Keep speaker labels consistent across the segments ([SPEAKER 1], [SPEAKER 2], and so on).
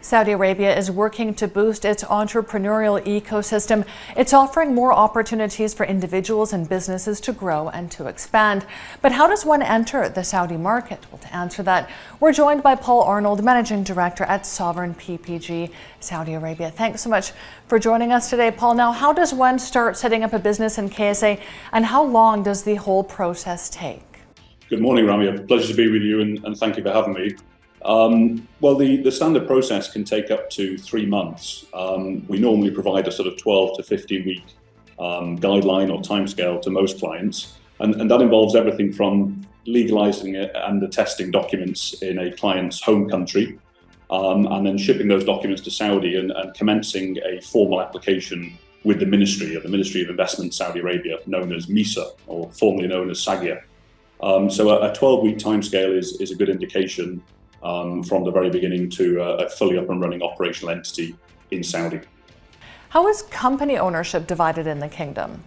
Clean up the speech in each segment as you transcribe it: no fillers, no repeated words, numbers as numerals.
[SPEAKER 1] Saudi Arabia is working to boost its entrepreneurial ecosystem. It's offering more opportunities for individuals and businesses to grow and to expand. But how does one enter the Saudi market? Well, to answer that, we're joined by Paul Arnold, Managing Director at Sovereign PPG, Saudi Arabia. Thanks so much for joining us today, Paul. Now, how does one start setting up a business in KSA, and how long does the whole process take?
[SPEAKER 2] Good morning, Rami. A pleasure to be with you, and thank you for having me. Well, the standard process can take up to 3 months. We normally provide a sort of 12 to 15 week guideline or timescale to most clients, and that involves everything from legalizing it and attesting documents in a client's home country, and then shipping those documents to Saudi and commencing a formal application with the Ministry of Investment Saudi Arabia, known as MISA, or formerly known as SAGIA. So a 12-week timescale is a good indication from the very beginning to a fully up and running operational entity in Saudi.
[SPEAKER 1] How is company ownership divided in the kingdom?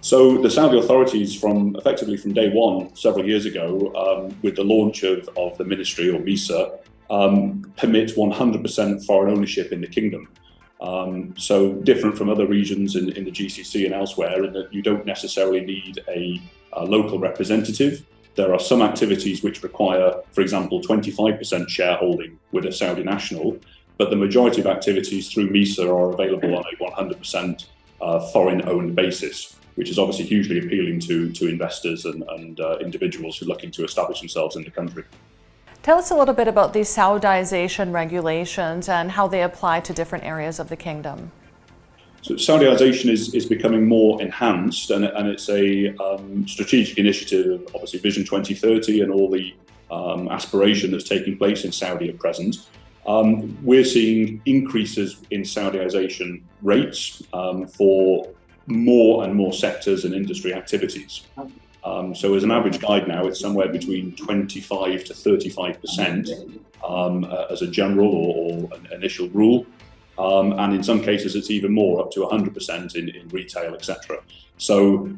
[SPEAKER 2] So the Saudi authorities, effectively from day one, several years ago, with the launch of the ministry or MISA, permit 100% foreign ownership in the kingdom. So different from other regions in the GCC and elsewhere, in that you don't necessarily need a local representative. There are some activities which require, for example, 25% shareholding with a Saudi national, but the majority of activities through MISA are available on a 100% foreign-owned basis, which is obviously hugely appealing to investors and individuals who are looking to establish themselves in the country.
[SPEAKER 1] Tell us a little bit about the Saudiisation regulations and how they apply to different areas of the kingdom.
[SPEAKER 2] So Saudiisation is becoming more enhanced, and it's a strategic initiative, obviously Vision 2030 and all the aspiration that's taking place in Saudi at present. We're seeing increases in Saudiisation rates for more and more sectors and industry activities. So as an average guide now, it's somewhere between 25 to 35% as a general or an initial rule. And in some cases, it's even more, up to 100% in retail, etc. So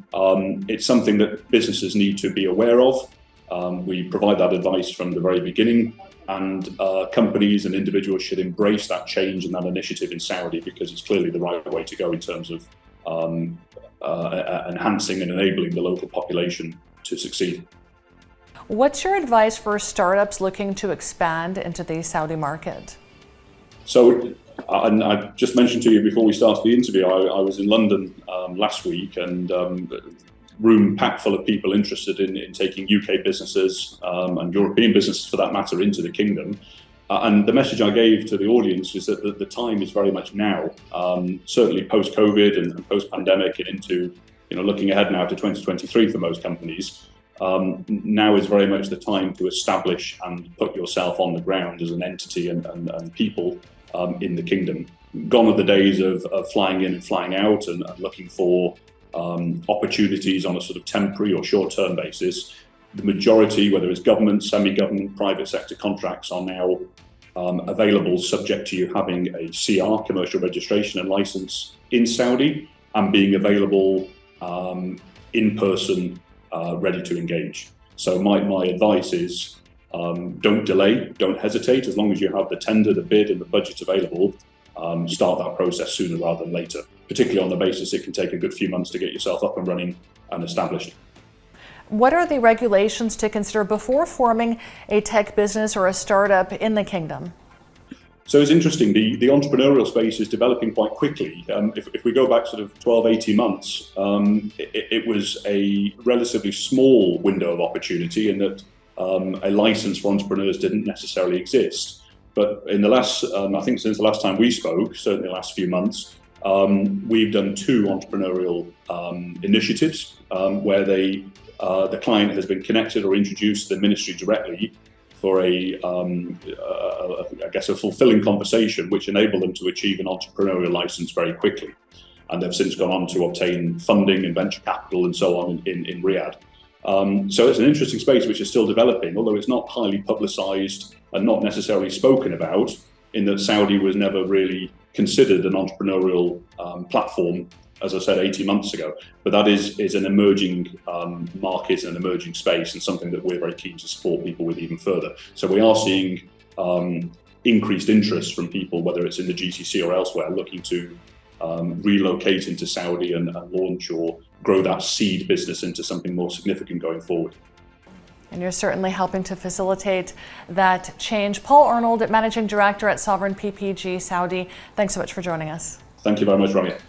[SPEAKER 2] it's something that businesses need to be aware of. We provide that advice from the very beginning, and companies and individuals should embrace that change and that initiative in Saudi, because it's clearly the right way to go in terms of enhancing and enabling the local population to succeed.
[SPEAKER 1] What's your advice for startups looking to expand into the Saudi market?
[SPEAKER 2] So, and I just mentioned to you before we started the interview, I was in London last week, and room packed full of people interested in taking UK businesses and European businesses for that matter into the kingdom. And the message I gave to the audience is that the time is very much now, certainly post-COVID and post-pandemic, and into looking ahead now to 2023 for most companies. Now is very much the time to establish and put yourself on the ground as an entity and people in the kingdom. Gone are the days of flying in and flying out and looking for opportunities on a sort of temporary or short-term basis. The majority, whether it's government, semi-government, private sector contracts, are now available subject to you having a CR, commercial registration and license in Saudi, and being available in person, ready to engage. So my advice is, don't delay, don't hesitate. As long as you have the tender, the bid and the budget available, start that process sooner rather than later, particularly on the basis it can take a good few months to get yourself up and running and established.
[SPEAKER 1] What are the regulations to consider before forming a tech business or a startup in the kingdom?
[SPEAKER 2] So it's interesting, the entrepreneurial space is developing quite quickly. If we go back sort of 12, 18 months, it was a relatively small window of opportunity in that a license for entrepreneurs didn't necessarily exist. But in the last, I think since the last time we spoke, certainly the last few months, we've done 2 entrepreneurial initiatives where the client has been connected or introduced to the ministry directly for I guess a fulfilling conversation, which enabled them to achieve an entrepreneurial license very quickly. And they've since gone on to obtain funding and venture capital and so on in Riyadh. So it's an interesting space which is still developing, although it's not highly publicized and not necessarily spoken about, in that Saudi was never really considered an entrepreneurial platform, as I said, 18 months ago. But that is an emerging market and an emerging space, and something that we're very keen to support people with even further. So we are seeing increased interest from people, whether it's in the GCC or elsewhere, looking to relocate into Saudi and launch or grow that seed business into something more significant going forward.
[SPEAKER 1] And you're certainly helping to facilitate that change. Paul Arnold, Managing Director at Sovereign PPG Saudi, thanks so much for joining us.
[SPEAKER 2] Thank you very much, Ramya.